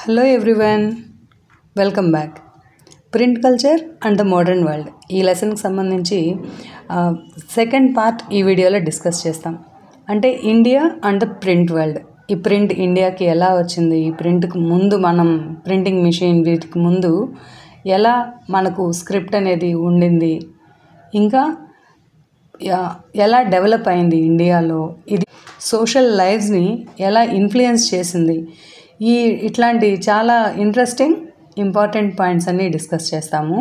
Hello everyone, welcome back. Print culture and the modern world ఈ లెసన్కి సంబంధించి second part ఈ వీడియోలో డిస్కస్ చేస్తాం. అంటే India and the print world. ఈ ప్రింట్ ఇండియాకి ఎలా వచ్చింది, ఈ ప్రింట్కి ముందు మనం ప్రింటింగ్ మిషన్ వీటికి ముందు ఎలా మనకు స్క్రిప్ట్ అనేది ఉండింది, ఇంకా ఎలా డెవలప్ అయింది ఇండియాలో, ఇది సోషల్ లైఫ్స్ని ఎలా ఇన్ఫ్లుయెన్స్ చేసింది, ఇట్లాంటి చాలా ఇంట్రెస్టింగ్ ఇంపార్టెంట్ పాయింట్స్ అన్నీ డిస్కస్ చేస్తాము.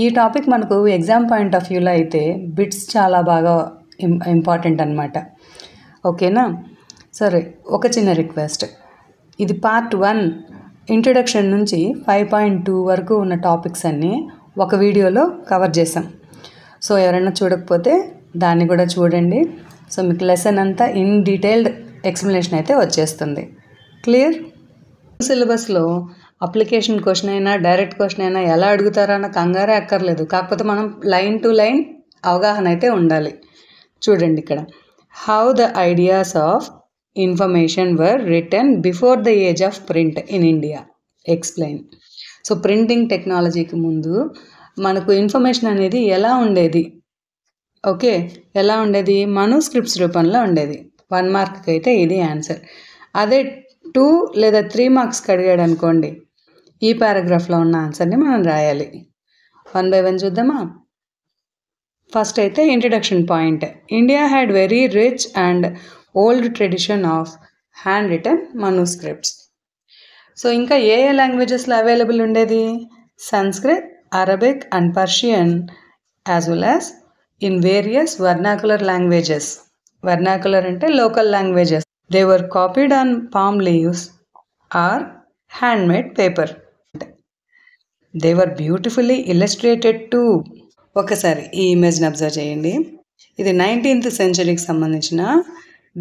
ఈ టాపిక్ మనకు ఎగ్జామ్ పాయింట్ ఆఫ్ వ్యూలో అయితే బిట్స్ చాలా బాగా ఇంపార్టెంట్ అన్నమాట. ఓకేనా? సరే, ఒక చిన్న రిక్వెస్ట్. ఇది పార్ట్ 1 ఇంట్రొడక్షన్ నుంచి 5.2 వరకు ఉన్న టాపిక్స్ అన్నీ ఒక వీడియోలో కవర్ చేసాం. సో ఎవరైనా చూడకపోతే దాన్ని కూడా చూడండి. సో మీకు లెసన్ అంతా ఇన్ డీటెయిల్డ్ ఎక్స్ప్లెనేషన్ అయితే వచ్చేస్తుంది. క్లియర్? సిలబస్లో అప్లికేషన్ క్వశ్చన్ అయినా డైరెక్ట్ క్వశ్చన్ అయినా ఎలా అడుగుతారన్న కంగారే అక్కర్లేదు. కాకపోతే మనం లైన్ టు లైన్ అవగాహన అయితే ఉండాలి. చూడండి ఇక్కడ, how the ideas of information were written before the age of print in India, explain. So printing టెక్నాలజీకి ముందు మనకు ఇన్ఫర్మేషన్ అనేది ఎలా ఉండేది? ఓకే, ఎలా ఉండేది? మనుస్క్రిప్ట్స్ రూపంలో ఉండేది. 1 మార్క్కి అయితే ఇది ఆన్సర్. అదే 2 లేదా 3 మార్క్స్కి అడిగాడు అనుకోండి, ఈ పారాగ్రాఫ్లో ఉన్న ఆన్సర్ని మనం రాయాలి. 1 by 1 చూద్దామా? ఫస్ట్ అయితే introduction point. India had very rich and old tradition of hand written manuscripts. So ఇంకా ఏ లాంగ్వేజెస్లో అవైలబుల్ ఉండేది? Sanskrit, Arabic and Persian, as well as in various vernacular languages. Vernacular అంటే local languages. They were copied on palm leaves or handmade paper. They were beautifully illustrated too. ఒకసారి ఈ ఇమేజ్ని observe చేయండి. ఇది 19th సెంచరీకి సంబంధించిన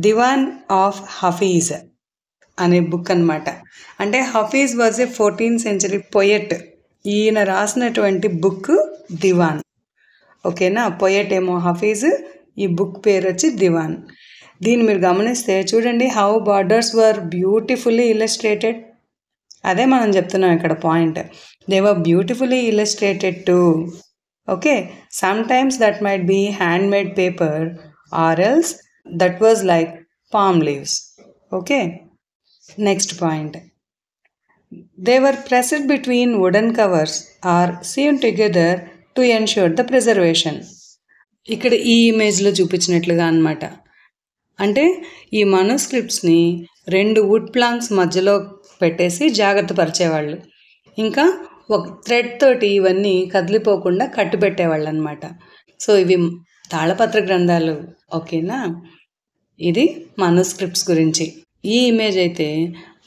దివాన్ ఆఫ్ హఫీజ్ అనే book అన్నమాట. అంటే Hafiz was a 14th century poet. ఈయన రాసినటువంటి బుక్ దివాన్. ఓకేనా? పొయెట్ ఏమో హఫీజ్, ఈ బుక్ పేరు వచ్చి దివాన్. దీన్ని మీరు గమనిస్తే చూడండి, how borders were beautifully illustrated. అదే మనం చెప్తున్నాం ఇక్కడ point. They were beautifully illustrated too. Okay, sometimes that might be hand made paper or else that was like palm leaves. Okay, next point. They were pressed between wooden covers or sewn together to ensure the preservation. ఇక్కడ ఈ ఇమేజ్లో చూపించినట్లుగా అన్నమాట. అంటే ఈ మనుస్క్రిప్ట్స్ని 2 would planks మధ్యలో పెట్టేసి జాగ్రత్త పరిచేవాళ్ళు. ఇంకా ఒక థ్రెడ్ తోటి ఇవన్నీ కదిలిపోకుండా కట్టుబెట్టేవాళ్ళు అనమాట. సో ఇవి తాళపత్ర గ్రంథాలు. ఓకేనా? ఇది మనుస్క్రిప్ట్స్ గురించి. ఈ ఇమేజ్ అయితే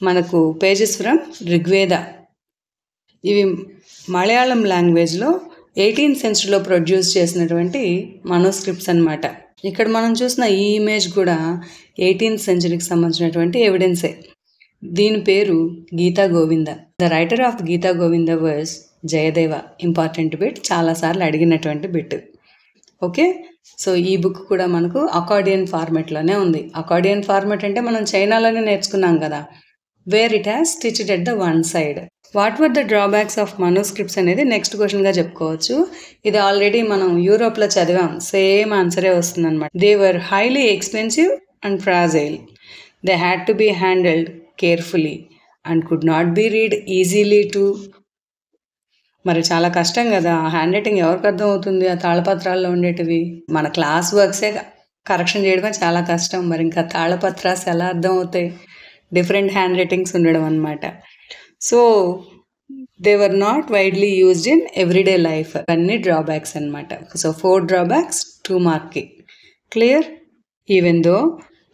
మనకు పేజెస్ ఫ్రమ్ ఋగ్వేద. ఇవి మలయాళం లాంగ్వేజ్లో 18th centuryలో ప్రొడ్యూస్ చేసినటువంటి మనుస్క్రిప్ట్స్ అన్నమాట. ఇక్కడ మనం చూసిన ఈ ఇమేజ్ కూడా 18th centuryకి సంబంధించినటువంటి ఎవిడెన్సే. దీని పేరు Gita Govinda. The writer of Gita Govinda was Jayadeva. Important bit, చాలాసార్లు అడిగినటువంటి బిట్. ఓకే, సో ఈ బుక్ కూడా మనకు అకార్డియన్ ఫార్మెట్లోనే ఉంది. అకార్డియన్ ఫార్మెట్ అంటే మనం చైనాలోనే నేర్చుకున్నాం కదా, where it has stitched at the one side. What were the drawbacks of manuscripts అనేది నెక్స్ట్ క్వశ్చన్గా చెప్పుకోవచ్చు. ఇది ఆల్రెడీ మనం యూరోప్లో చదివాం, సేమ్ ఆన్సరే వస్తుంది అనమాట. They were highly expensive and fragile. They had to be handled carefully and could not be read easily too. మరి చాలా కష్టం కదా, హ్యాండ్ రైటింగ్ ఎవరికి అర్థం అవుతుంది? ఆ తాళపత్రాల్లో ఉండేటివి మన క్లాస్ వర్క్సే కరెక్షన్ చేయడమే చాలా కష్టం, మరి ఇంకా తాళపత్రాస్ ఎలా అర్థం అవుతాయి? డిఫరెంట్ హ్యాండ్ రైటింగ్స్ ఉండడం అన్నమాట. So they were not widely used in everyday life. అన్ని డ్రాబ్యాక్స్ అనమాట. సో 4 డ్రాబ్యాక్స్ 2 మార్క్కి. Clear? Even though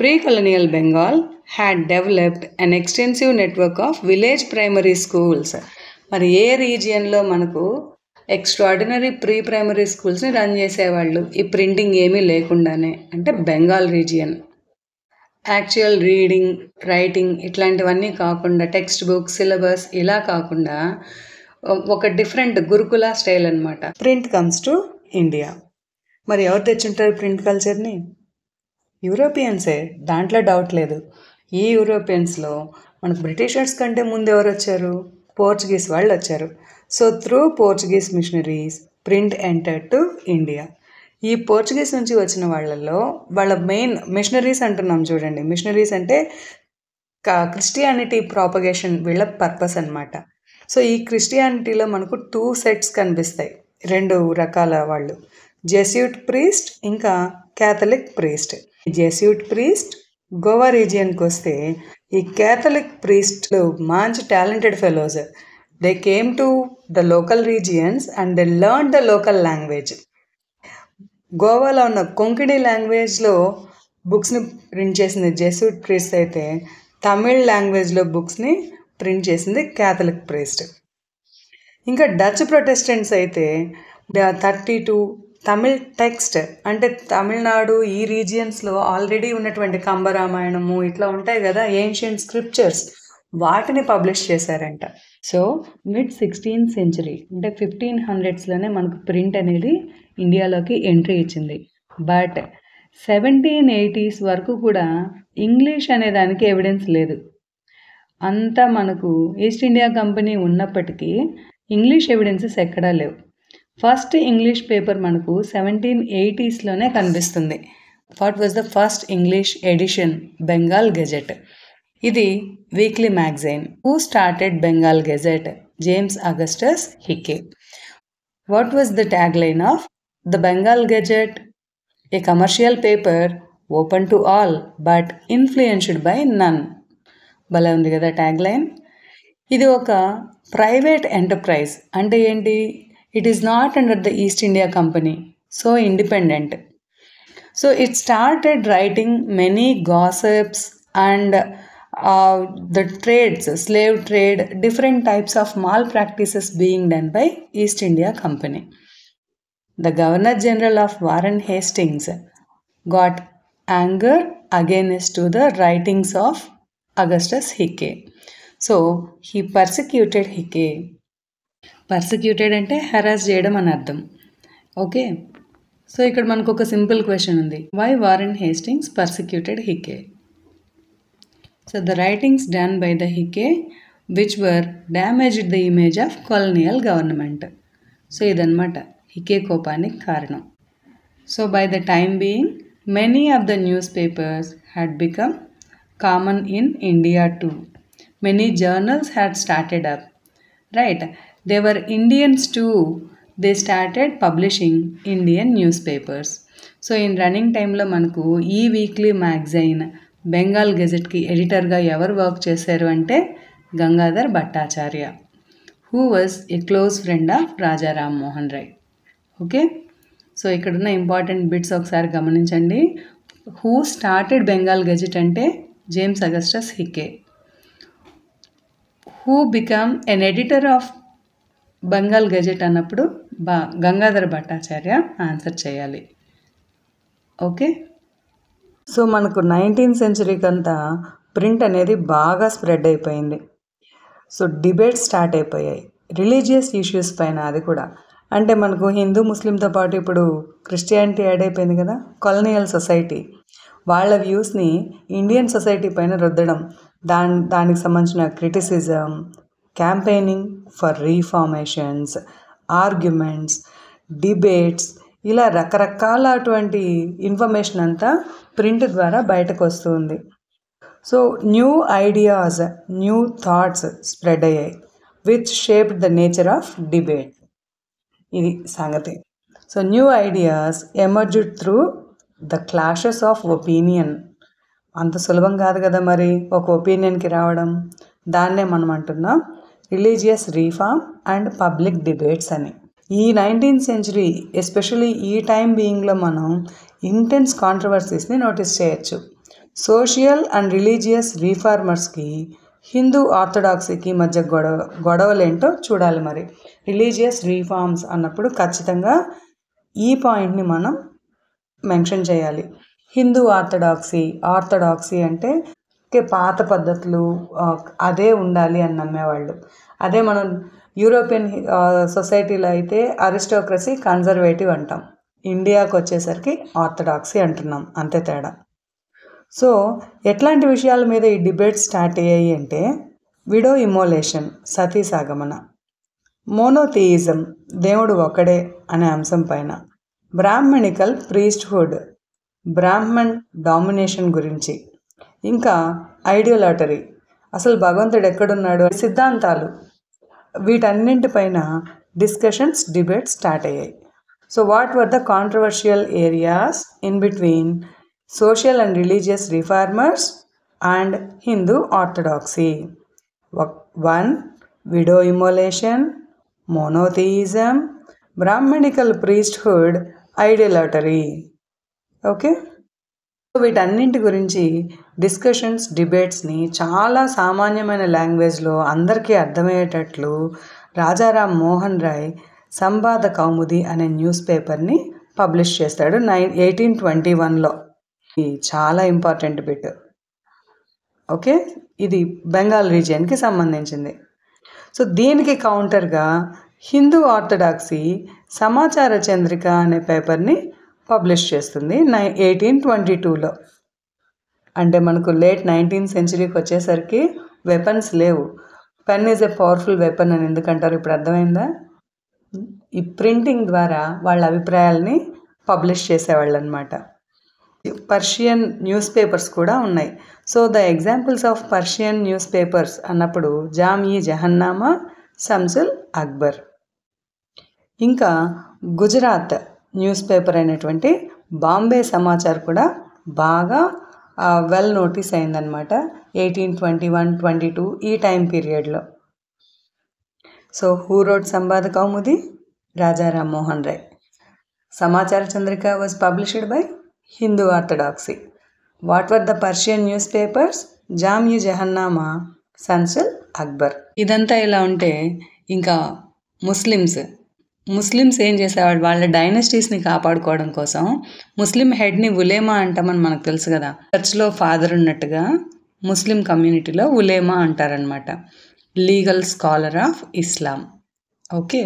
pre colonial Bengal had developed an extensive network of village primary schools. మరి ఏ రీజియన్లో మనకు ఎక్స్ట్రాడినరీ ప్రీ ప్రైమరీ స్కూల్స్ని రన్ చేసేవాళ్ళు ఈ ప్రింటింగ్ ఏమీ లేకుండానే? అంటే Bengal region. Actual reading, writing ఇట్లాంటివన్నీ కాకుండా, టెక్స్ట్ బుక్, సిలబస్ ఇలా కాకుండా ఒక డిఫరెంట్ గురుకుల స్టైల్ అనమాట. Print comes to India. మరి ఎవరు తెచ్చుంటారు ప్రింట్ కల్చర్ని? యూరోపియన్సే, దాంట్లో డౌట్ లేదు. ఈ యూరోపియన్స్లో మనకు బ్రిటిషర్స్ కంటే ముందు ఎవరు వచ్చారు? పోర్చుగీస్ వాళ్ళు వచ్చారు. So through Portuguese missionaries print entered to India. ఈ పోర్చుగీస్ నుంచి వచ్చిన వాళ్ళల్లో వాళ్ళ మెయిన్ మిషనరీస్ అంటున్నాం చూడండి. మిషనరీస్ అంటే క్రిస్టియానిటీ ప్రాపగేషన్ వీళ్ళ పర్పస్ అనమాట. సో ఈ క్రిస్టియానిటీలో మనకు 2 సెట్స్ కనిపిస్తాయి, 2 రకాల వాళ్ళు, జెస్యూట్ ప్రీస్ట్ ఇంకా Catholic priest. Jesuit priest Goa రీజియన్కి వస్తే ఈ క్యాథలిక్ ప్రీస్ట్లు మంచి talented fellows. They came to the local regions and they learn the local language. గోవాలో ఉన్న కొంకణి లాంగ్వేజ్లో బుక్స్ని ప్రింట్ చేసింది జెస్యూట్ ప్రీస్ట్ అయితే తమిళ్ లాంగ్వేజ్లో బుక్స్ని ప్రింట్ చేసింది క్యాథలిక్ ప్రీస్ట్. ఇంకా డచ్ ప్రొటెస్టెంట్స్ అయితే 32 తమిళ్ టెక్స్ట్, అంటే తమిళనాడు ఈ రీజియన్స్లో ఆల్రెడీ ఉన్నటువంటి కంబరామాయణము ఇట్లా ఉంటాయి కదా ఏన్షియంట్ స్క్రిప్చర్స్, వాటిని పబ్లిష్ చేశారంట. సో మిడ్ 16th century అంటే 1500sలోనే మనకు ప్రింట్ అనేది ఇండియాలోకి ఎంట్రీ ఇచ్చింది. బట్ 1780s వరకు కూడా ఇంగ్లీష్ అనే దానికి ఎవిడెన్స్ లేదు. అంతా మనకు ఈస్ట్ ఇండియా కంపెనీ ఉన్నప్పటికీ ఇంగ్లీష్ ఎవిడెన్సెస్ ఎక్కడా లేవు. ఫస్ట్ ఇంగ్లీష్ పేపర్ మనకు 1780sలోనే కనిపిస్తుంది. What was the first English edition? Bengal Gazette. ఇది weekly magazine. Who started Bengal Gazette? James Augustus Hicky. What was the tag line of the Bengal Gazette? A commercial paper open to all but influenced by none. భలే ఉంది కదా tag line. ఇది ఒక private enterprise. అంటే ఏంటి? It is not under the east India company, so independent. So it started writing many gossips and the trades, slave trade, different types of malpractices being done by East India Company. The Governor General of Warren Hastings got anger against to the writings of Augustus Hickey. So he persecuted Hickey. Persecuted అంటే harass చేయడం అని అర్థం. Okay, so ఇక్కడ మనకు ఒక simple question ఉంది. Why Warren Hastings persecuted Hickey? So the writings done by the Hickey which were damaged the image of colonial government. So ఇదన్నమాట హికే కోపానికి కారణం. So by the time being many of the newspapers had become common in India too. Many journals had started up. Right? They were Indians too. They started publishing Indian newspapers. So in running time లో మనకు ఈ weekly magazine Bengal గెజెట్కి ఎడిటర్గా ఎవరు work చేశారు అంటే Gangadhar Bhattacharya, who was a close friend of Raja Rammohan Roy. Okay, so ఇక్కడున్న important bits ఒకసారి గమనించండి. హూ స్టార్టెడ్ బెంగాల్ గెజెట్ అంటే James Augustus Hicky. Who become an editor of Bengal Gazette అన్నప్పుడు గంగాధర్ భట్టాచార్య ఆన్సర్ చేయాలి. ఓకే, సో మనకు 19th century అంతా ప్రింట్ అనేది బాగా స్ప్రెడ్ అయిపోయింది. సో డిబేట్స్ స్టార్ట్ అయిపోయాయి రిలీజియస్ ఇష్యూస్ పైన. అది కూడా అంటే మనకు హిందూ ముస్లింతో పాటు ఇప్పుడు క్రిస్టియానిటీ యాడ్ అయిపోయింది కదా. కొలనియల్ సొసైటీ వాళ్ళ వ్యూస్ని ఇండియన్ సొసైటీ పైన రుద్దడం, దానికి సంబంధించిన criticism, campaigning for reformations, arguments, debates, ఇలా రకరకాల అటువంటి ఇన్ఫర్మేషన్ అంతా ప్రింట్ ద్వారా బయటకు వస్తుంది. So new ideas, new thoughts spread అయ్యాయి which shaped the nature of debate. ఇది సంగతి. So new ideas emerged through the clashes of opinion. అంత సులభం కాదు కదా మరి ఒక ఒపీనియన్కి రావడం. దాన్నే మనం అంటున్నాం religious reform and public debates అని. ఈ 19th century ఎస్పెషలీ ఈ టైం బీయింగ్లో మనం ఇంటెన్స్ కాంట్రవర్సీస్ని నోటీస్ చేయొచ్చు. సోషల్ అండ్ రిలీజియస్ రీఫార్మర్స్కి హిందూ ఆర్థడాక్సీకి మధ్య గొడవలేంటో చూడాలి. మరి రిలీజియస్ రీఫార్మ్స్ అన్నప్పుడు ఖచ్చితంగా ఈ పాయింట్ని మనం మెన్షన్ చేయాలి. హిందూ ఆర్థడాక్సీ అంటే పాత పద్ధతులు అదే ఉండాలి అని నమ్మేవాళ్ళు. అదే మనం యూరోపియన్ సొసైటీలో అయితే అరిస్టోక్రసీ, కన్జర్వేటివ్ అంటాం. ఇండియాకు వచ్చేసరికి ఆర్థడాక్సీ అంటున్నాం, అంతే తేడా. సో ఎట్లాంటి విషయాల మీద ఈ డిబేట్ స్టార్ట్ అయ్యాయి అంటే విడో ఇమోలేషన్, సతీ సాగమన, మోనోథియిజం, దేవుడు ఒకడే అనే అంశం పైన, బ్రాహ్మణికల్ ప్రీస్ట్హుడ్, బ్రాహ్మణ్ డామినేషన్ గురించి, ఇంకా ఐడియోలాటరీ, అసలు భగవంతుడు ఎక్కడున్నాడు, సిద్ధాంతాలు, వీటన్నింటిపైన డిస్కషన్స్, డిబేట్ స్టార్ట్ అయ్యాయి. So what were the controversial areas in between social and religious reformers and Hindu orthodoxy? 1. Widow immolation, monotheism, Brahmanical priesthood, idolatry. Okay, వీటన్నింటి గురించి డిస్కషన్స్, డిబేట్స్ని చాలా సామాన్యమైన లాంగ్వేజ్లో అందరికీ అర్థమయ్యేటట్లు రాజారాం మోహన్ రాయ్ సంవాద కౌముది అనే న్యూస్ పేపర్ని పబ్లిష్ చేస్తాడు 1821లో. ఇది చాలా ఇంపార్టెంట్ బిట్. ఓకే, ఇది బెంగాల్ రీజియన్కి సంబంధించింది. సో దీనికి కౌంటర్గా హిందూ ఆర్థడాక్సీ సమాచార చంద్రిక అనే పేపర్ని పబ్లిష్ చేస్తుంది 1822లో. అంటే మనకు లేట్ 19th సెంచరీకి వచ్చేసరికి వెపన్స్ లేవు. Pen is a powerful weapon అని ఎందుకంటారు ఇప్పుడు అర్థమైందా? ఈ ప్రింటింగ్ ద్వారా వాళ్ళ అభిప్రాయాల్ని పబ్లిష్ చేసేవాళ్ళు అనమాట. పర్షియన్ న్యూస్ పేపర్స్ కూడా ఉన్నాయి. So the examples of Persian news papers అన్నప్పుడు జామ్-ఈ-జహన్నామా, శంసుల్ అక్బర్. ఇంకా గుజరాత్ న్యూస్ పేపర్ అయినటువంటి బాంబే సమాచార్ కూడా బాగా వెల్ నోటీస్ అయిందనమాట 1821-22 ఈ టైం పీరియడ్లో. So who wrote Sambad Kaumudi? Rajaram Mohan Roy. Samachar Chandrika was published by Hindu orthodoxy. What were the Persian newspapers? Jam-e-Jahan-Numa, Shamsul Akbar. ఇదంతా ఇలా ఉంటే ఇంకా ముస్లిమ్స్ ఏం చేసేవాడు, వాళ్ళ డైనస్టీస్ని కాపాడుకోవడం కోసం ముస్లిం హెడ్ని ఉలేమా అంటామని మనకు తెలుసు కదా. చర్చ్లో ఫాదర్ ఉన్నట్టుగా ముస్లిం కమ్యూనిటీలో ఉలేమా అంటారనమాట, legal scholar of Islam. Okay,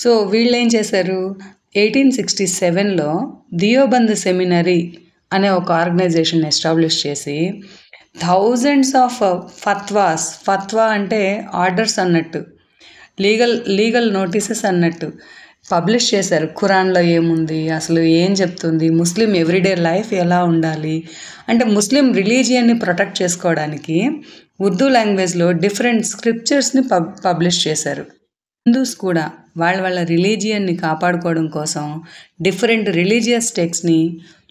so వీళ్ళు ఏం చేశారు, 1867లో దియోబంద్ సెమినరీ అనే ఒక ఆర్గనైజేషన్ ఎస్టాబ్లిష్ చేసి థౌజండ్స్ ఆఫ్ ఫత్వా అంటే ఆర్డర్స్ అన్నట్టు, లీగల్ నోటీసెస్ అన్నట్టు పబ్లిష్ చేశారు. ఖురాన్లో ఏముంది, అసలు ఏం చెప్తుంది, ముస్లిం ఎవ్రీడే లైఫ్ ఎలా ఉండాలి అంటే ముస్లిం రిలీజియన్ని ప్రొటెక్ట్ చేసుకోవడానికి ఉర్దూ లాంగ్వేజ్లో డిఫరెంట్ స్క్రిప్చర్స్ని పబ్లిష్ చేశారు. హిందూస్ కూడా వాళ్ళ రిలీజియన్ని కాపాడుకోవడం కోసం డిఫరెంట్ రిలీజియస్ టెక్స్ట్ని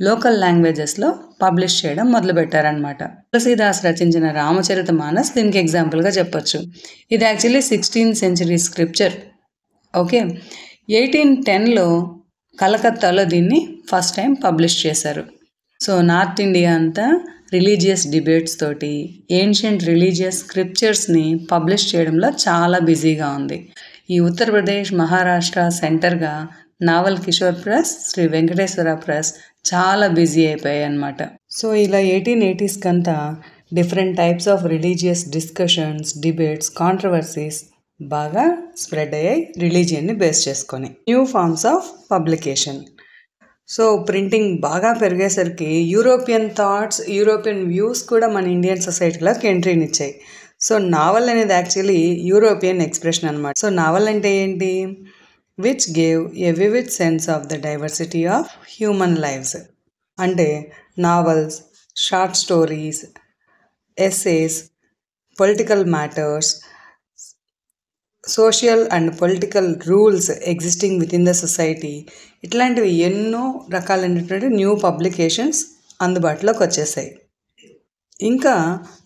లోకల్ లాంగ్వేజెస్లో పబ్లిష్ చేయడం మొదలుపెట్టారనమాట. తులసీదాస్ రచించిన రామచరిత మానస్ దీనికి ఎగ్జాంపుల్గా చెప్పొచ్చు. ఇది actually 16th century scripture. Okay, 1810లో కలకత్తాలో దీన్ని ఫస్ట్ టైం పబ్లిష్ చేశారు. సో నార్త్ ఇండియా అంతా రిలీజియస్ డిబేట్స్ తోటి ఏన్షియంట్ రిలీజియస్ స్క్రిప్చర్స్ని పబ్లిష్ చేయడంలో చాలా బిజీగా ఉంది. ఈ ఉత్తరప్రదేశ్, మహారాష్ట్ర సెంటర్గా నావల్ కిషోర్ ప్రెస్, శ్రీ వెంకటేశ్వర ప్రెస్ చాలా బిజీ అయిపోయాయి అన్నమాట. సో ఇలా 1880s కంతా different types of religious discussions, debates, controversies బాగా స్ప్రెడ్ అయ్యాయి రిలీజియన్ని బేస్ చేసుకొని. New forms of publication. So printing బాగా పెరిగేసరికి యూరోపియన్ థాట్స్, యూరోపియన్ వ్యూస్ కూడా మన ఇండియన్ సొసైటీలోకి ఎంట్రీనిచ్చాయి. సో నావల్ అనేది యాక్చువల్లీ యూరోపియన్ ఎక్స్ప్రెషన్ అనమాట. సో నావల్ అంటే ఏంటి? Which gave a vivid sense of the diversity of human lives. అంటే novels, short stories, essays, political matters, social and political rules existing within the society, ఇట్లాంటివి ఎన్నో రకాలైనటువంటి new publications అందుబాటులోకి వచ్చేసాయి. ఇంకా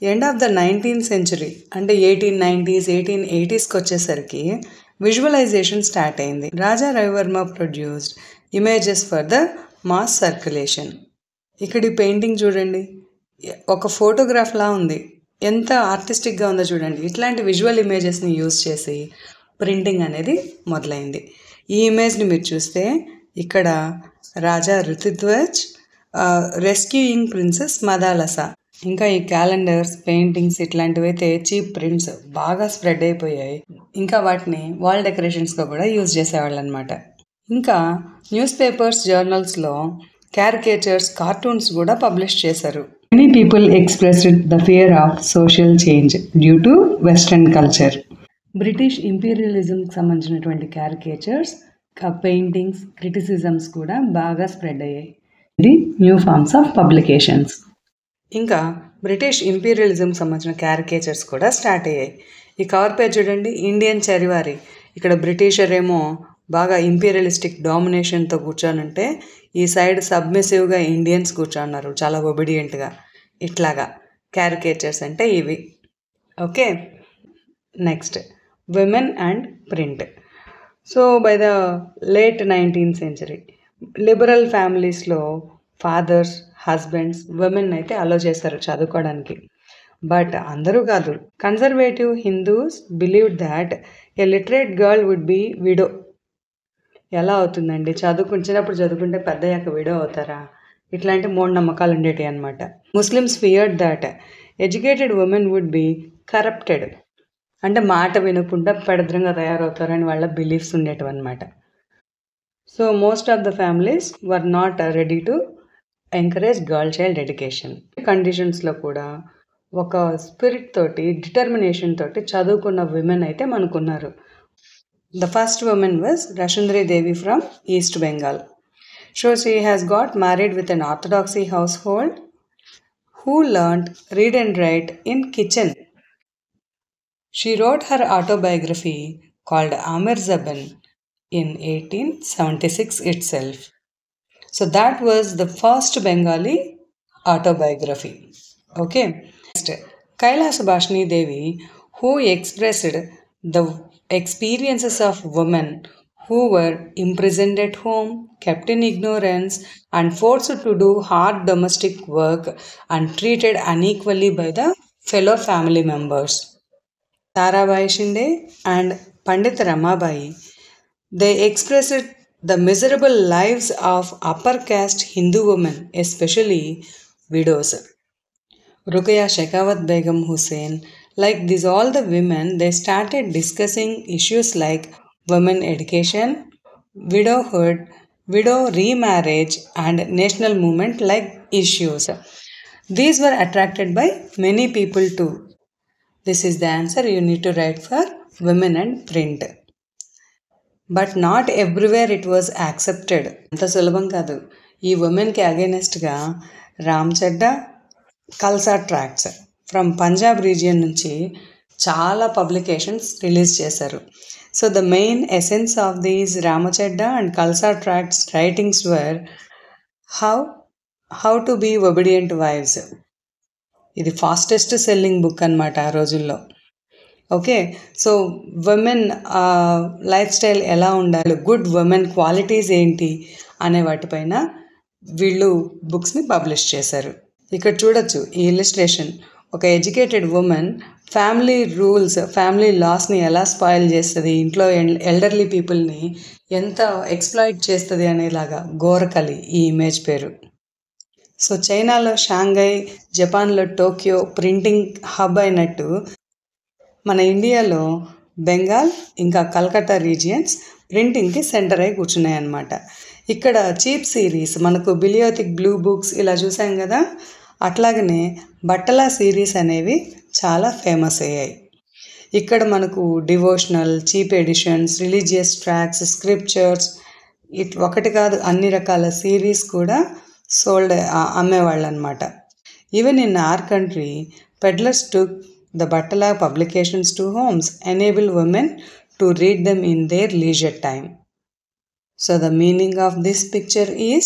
end of the 19th century అంటే 1890s, 1880sకి వచ్చేసరికి visualization start అయింది. Raja Ravi Varma produced images for the mass circulation. ఇక్కడ ఈ పెయింటింగ్ చూడండి, ఒక ఫోటోగ్రాఫ్లా ఉంది, ఎంత ఆర్టిస్టిక్గా ఉందో చూడండి. ఇట్లాంటి విజువల్ ఇమేజెస్ని యూజ్ చేసి ప్రింటింగ్ అనేది మొదలైంది. ఈ ఇమేజ్ని మీరు చూస్తే ఇక్కడ రాజా ఋతుధ్వజ్ రెస్క్యూయింగ్ ప్రిన్సెస్ మదాలసా. ఇంకా ఈ క్యాలెండర్స్, పెయింటింగ్స్ ఇట్లాంటివి అయితే చీప్ ప్రింట్స్ బాగా స్ప్రెడ్ అయిపోయాయి. ఇంకా వాటిని వాల్ డెకరేషన్స్గా కూడా యూజ్ చేసేవాళ్ళు అనమాట. ఇంకా న్యూస్ పేపర్స్, జర్నల్స్లో క్యారికేచర్స్, కార్టూన్స్ కూడా పబ్లిష్ చేశారు. Many people expressed the fear of social change due to Western culture. British ఇంపీరియలిజంకి సంబంధించినటువంటి క్యారికేచర్స్, పెయింటింగ్స్, క్రిటిసిజమ్స్ కూడా బాగా స్ప్రెడ్ అయ్యాయి. ఇది న్యూ ఫార్మ్స్ ఆఫ్ పబ్లికేషన్స్. ఇంకా బ్రిటిష్ ఇంపీరియలిజంకి సంబంధించిన క్యారికేచర్స్ కూడా స్టార్ట్ అయ్యాయి. ఈ కవర్ పేజ్ చూడండి, ఇండియన్ చరివారి. ఇక్కడ బ్రిటిషర్ ఏమో బాగా ఇంపీరియలిస్టిక్ డామినేషన్తో కూర్చొనుంటే ఈ సైడ్ సబ్మిసివ్గా ఇండియన్స్ కూర్చోన్నారు, చాలా ఒబిడియంట్గా. ఇట్లాగా క్యారికేచర్స్ అంటే ఇవి. Okay, next women and print. So by the late 19th century liberal ఫ్యామిలీస్లో ఫాదర్స్, హస్బెండ్స్ విమెన్ అయితే అలో చేస్తారు చదువుకోవడానికి. బట్ అందరూ కాదు. Conservative Hindus believe that a literate girl would be widow. ఎలా అవుతుందండి, చిన్నప్పుడు చదువుకుంటే పెద్దయ్యాక విడో అవుతారా? ఇట్లాంటి మూఢనమ్మకాలు ఉండేవి అనమాట. Muslims feared that educated women would be corrupted. అంటే మాట వినకుండా పెడద్రంగా తయారవుతారని వాళ్ళ బిలీఫ్స్ ఉండేటివి అనమాట. So most of the families were not ready to encourage girl child education. కండిషన్స్లో కూడా ఒక స్పిరిట్ తోటి, డిటర్మినేషన్ తోటి చదువుకున్న విమెన్ అయితే మనకున్నారు. The first woman was Rashsundari Devi from east Bengal. So she has got married with an orthodoxy household who learned read and write in kitchen. She wrote her autobiography called Amir Zaban in 1876 itself. So that was the first Bengali autobiography. Okay. Next, Kailasa Bhashni Devi, who expressed the experiences of women who were imprisoned at home, kept in ignorance, and forced to do hard domestic work and treated unequally by the fellow family members. Tarabai Shinde and Pandit Ramabai, they expressed the miserable lives of upper caste Hindu women, especially widows. Ruqayya Shekhawat Begum Hussain, like these all the women, they started discussing issues like women education, widowhood, widow remarriage, and national movement like issues. These were attracted by many people too. This is the answer you need to write for women and print. But not everywhere it was accepted. అంత సులభం కాదు. ఈ ఉమెన్కి అగైనెస్ట్గా Ram Chadha, Khalsa tracts from Punjab region నుంచి చాలా publications release చేశారు. So the main essence of these Ramchadha and Khalsa tracts writings were how to be obedient wives. ఇది ఫాస్టెస్ట్ సెల్లింగ్ బుక్ అనమాట ఆ రోజుల్లో. Okay, so women lifestyle ఎలా ఉండాలి, గుడ్ ఉమెన్ క్వాలిటీస్ ఏంటి అనే వాటిపైన వీళ్ళు బుక్స్ని పబ్లిష్ చేశారు. ఇక్కడ చూడొచ్చు ఈ ఇలిస్ట్రేషన్. ఒక educated woman family rules, family లాస్ని ఎలా స్పాయిల్ చేస్తుంది, ఇంట్లో ఎల్డర్లీ పీపుల్ని ఎంత ఎక్స్ప్లాయిట్ చేస్తుంది అనేలాగా గోరకలి ఈ ఇమేజ్ పేరు. సో చైనాలో షాంఘై, జపాన్లో టోక్యో ప్రింటింగ్ హబ్ అయినట్టు మన ఇండియాలో బెంగాల్ ఇంకా కల్కత్తా రీజియన్స్ ప్రింటింగ్కి సెంటర్ అయి కూర్చున్నాయి అన్నమాట. ఇక్కడ చీప్ సిరీస్, మనకు బిలియోథిక్ బ్లూ బుక్స్ ఇలా చూసాం కదా, అట్లాగనే బట్టల సిరీస్ అనేవి చాలా ఫేమస్ అయ్యాయి. ఇక్కడ మనకు devotional, cheap editions, religious tracts, scriptures, ఒకటి కాదు అన్ని రకాల సిరీస్ కూడా అమ్మేవాళ్ళు అనమాట. Even in our country peddlers took the Battala publications to homes, enable women to read them in their leisure time. So the meaning of this picture is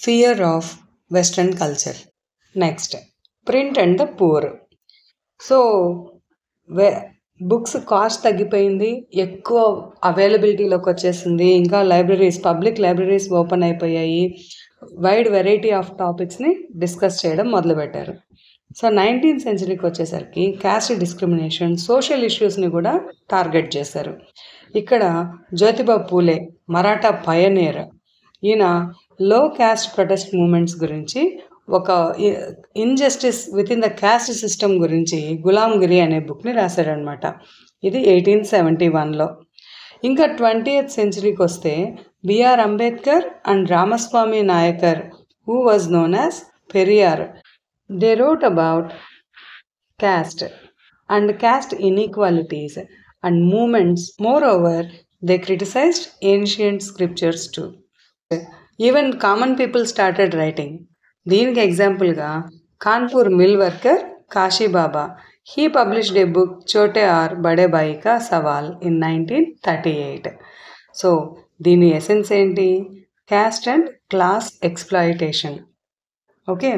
fear of Western culture. Next, print and the poor. So books cost తగ్గిపోయింది, ఎక్కువ అవైలబిలిటీలోకి వచ్చేసింది, ఇంకా libraries, public libraries open అయిపోయాయి, wide variety of టాపిక్స్ని discuss చేయడం మొదలుపెట్టారు. So 19th centuryకి వచ్చేసరికి caste discrimination, social ఇష్యూస్ని కూడా target చేశారు. ఇక్కడ జ్యోతిబా పూలే మరాఠా పయనీర్, ఈయన లో క్యాస్ట్ ప్రొటెస్ట్ మూమెంట్స్ గురించి, ఒక injustice with in the cast system గురించి గులాంగిరి అనే బుక్ని రాశారనమాట. ఇది 1871లో. ఇంకా 20th centuryకి వస్తే B R Ambedkar and Ramaswamy Naicker, who was known as Periyar, They wrote about caste and caste inequalities and movements. Moreover, they criticized ancient scriptures too. Even common people started writing. దీనికి ఎగ్జాంపుల్గా Kanpur mill worker Kashibaba he published a book Chhote aur Bade Bhai ka Sawal in 1938. So దీని ఎసెన్స్ ఏంటి? Caste and class exploitation. Okay,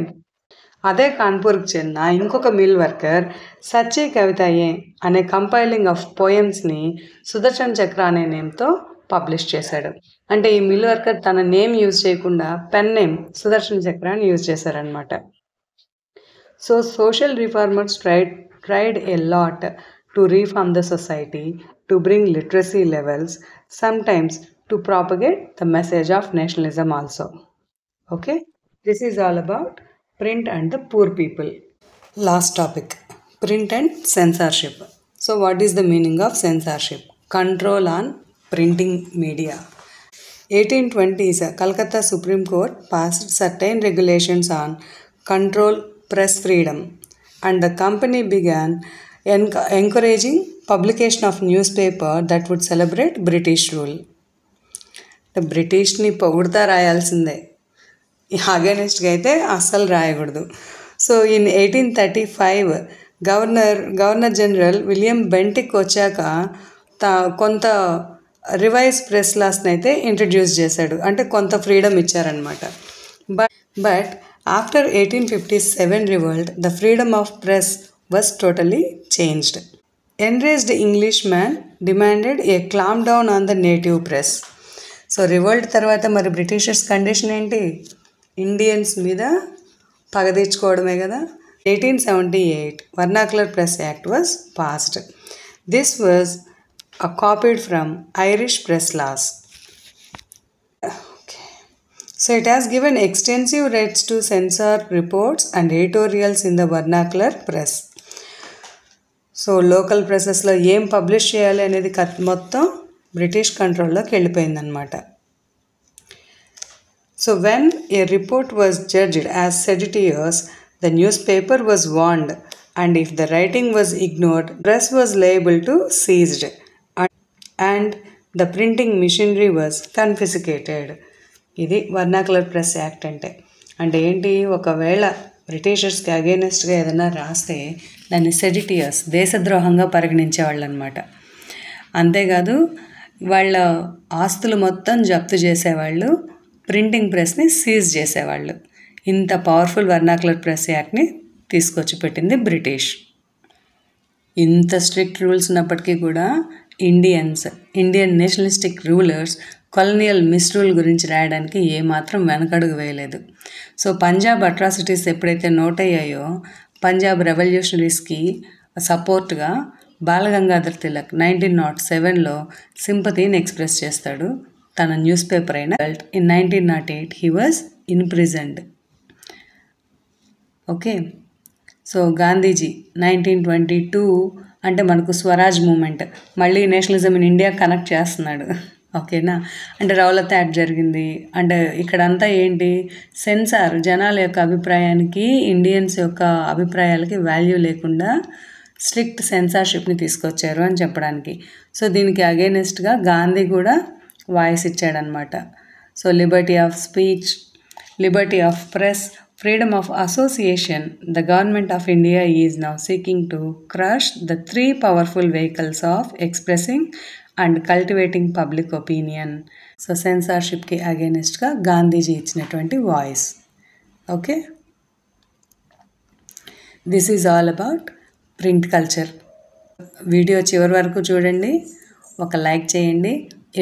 అదే కాన్పూర్కి చెందిన ఇంకొక mill worker సచ్చే కవితయే అనే కంపైలింగ్ ఆఫ్ పోయమ్స్ని సుదర్శన్ చక్ర అనే నేమ్తో పబ్లిష్ చేశాడు. అంటే ఈ మిల్ వర్కర్ తన నేమ్ యూజ్ చేయకుండా పెన్ నేమ్ సుదర్శన్ చక్ర అని యూజ్ చేశారనమాట. So social reformers tried a lot to reform the society, to bring literacy levels, sometimes to propagate the message of nationalism also. Okay, this is all about print and the poor people. Last topic, print and censorship. So what is the meaning of censorship? Control on printing media. 1820s, Calcutta Supreme Court passed certain regulations on control press freedom, and the company began encouraging publication of newspaper that would celebrate British rule. The Britishni పొగుడుతా రాయాల్సిందే, అగైనెస్ట్గా అయితే అస్సలు రాయకూడదు. So in 1835 governor general William Bentinck వచ్చాక కొంత revise press లాస్ని అయితే introduce చేశాడు, అంటే కొంత freedom ఇచ్చారనమాట. But after 1857 revolt the freedom of press was totally changed. ఎన్రేజ్డ్ English man demanded A clam down on the native press. So revolt తర్వాత మరి Britishers condition ఏంటి? ఇండియన్స్ మీద పగ తెచ్చుకోవడమే కదా. 1878 Vernacular Press Act was passed. This was copied from Irish press laws. So it has given extensive rights to censor reports and editorials in the vernacular press. So local ప్రెసెస్లో ఏం publish చేయాలి అనేది మొత్తం British కంట్రోల్లోకి వెళ్ళిపోయిందనమాట. So when a report was judged as seditious, the newspaper was warned, and if the writing was ignored, press was liable to seized, and the printing machinery was confiscated. ఇది vernacular press act అంటే. అంటే ఏంటి? ఒకవేళ బ్రిటిషర్స్కి అగైనెస్ట్గా ఏదైనా రాస్తే దాన్ని సెడిటియస్, దేశద్రోహంగా పరిగణించేవాళ్ళు అనమాట. అంతేకాదు వాళ్ళ ఆస్తులు మొత్తం జప్తు చేసేవాళ్ళు, ప్రింటింగ్ ప్రెస్ని సీజ్ చేసేవాళ్ళు. ఇంత పవర్ఫుల్ వర్నాకులర్ ప్రెస్ యాక్ట్ని తీసుకొచ్చి పెట్టింది బ్రిటిష్. ఇంత స్ట్రిక్ట్ రూల్స్ ఉన్నప్పటికీ కూడా Indian nationalistic rulers colonial misrule గురించి రాయడానికి ఏమాత్రం వెనకడుగు వేయలేదు. సో పంజాబ్ అట్రాసిటీస్ ఎప్పుడైతే నోట్ అయ్యాయో, పంజాబ్ రెవల్యూషనరీస్కి సపోర్ట్గా బాలగంగాధర్ తిలక్ 1907లో సింపతిని ఎక్స్ప్రెస్ చేస్తాడు తన న్యూస్ పేపర్ అయిన. In 1908 he was imprisoned. Okay, so Gandhiji 1922 అంటే మనకు స్వరాజ్ మూమెంట్, మళ్ళీ నేషనలిజం ఇన్ ఇండియా కనెక్ట్ చేస్తున్నాడు. ఓకేనా? అంటే రౌలత్ యాక్ట్ జరిగింది. అంటే ఇక్కడంతా ఏంటి? సెన్సార్, జనాల యొక్క అభిప్రాయానికి, ఇండియన్స్ యొక్క అభిప్రాయాలకి వాల్యూ లేకుండా స్ట్రిక్ట్ సెన్సార్షిప్ని తీసుకొచ్చారు అని చెప్పడానికి. సో దీనికి అగైనెస్ట్గా గాంధీ కూడా వాయిస్ ఇచ్చాడనమాట. So liberty of speech, liberty of press, freedom of association, the government of India is now seeking to crush the three powerful vehicles of expressing and cultivating public opinion. So censorship ki against ga Gandhiji ichinaటువంటి voice. Okay, this is all about print culture. Video చివరి వరకు చూడండి, ఒక like చేయండి,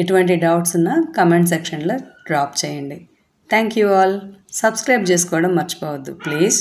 ఎటువంటి doubts ఉన్నా comment సెక్షన్లో drop చేయండి. Thank you all. Subscribe చేసుకోవడం మర్చిపోవద్దు ప్లీజ్.